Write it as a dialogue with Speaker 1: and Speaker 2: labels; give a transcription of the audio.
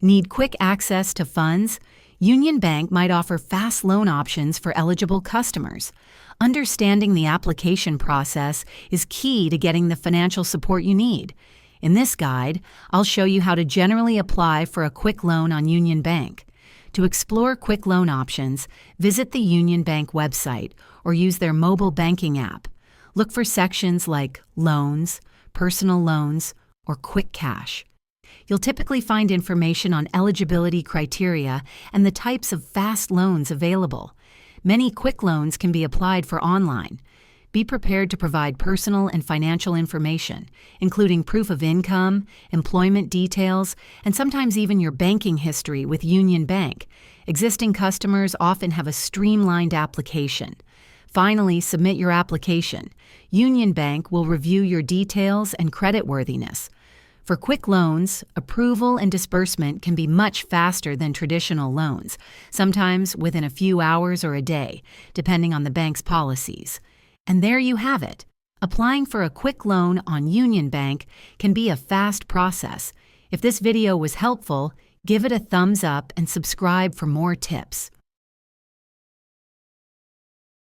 Speaker 1: Need quick access to funds? Union Bank might offer fast loan options for eligible customers. Understanding the application process is key to getting the financial support you need. In this guide, I'll show you how to generally apply for a quick loan on Union Bank. To explore quick loan options, visit the Union Bank website or use their mobile banking app. Look for sections like Loans, Personal Loans, or Quick Cash. You'll typically find information on eligibility criteria and the types of fast loans available. Many quick loans can be applied for online. Be prepared to provide personal and financial information, including proof of income, employment details, and sometimes even your banking history with Union Bank. Existing customers often have a streamlined application. Finally, submit your application. Union Bank will review your details and creditworthiness. For quick loans, approval and disbursement can be much faster than traditional loans, sometimes within a few hours or a day, depending on the bank's policies. And there you have it. Applying for a quick loan on Union Bank can be a fast process. If this video was helpful, give it a thumbs up and subscribe for more tips.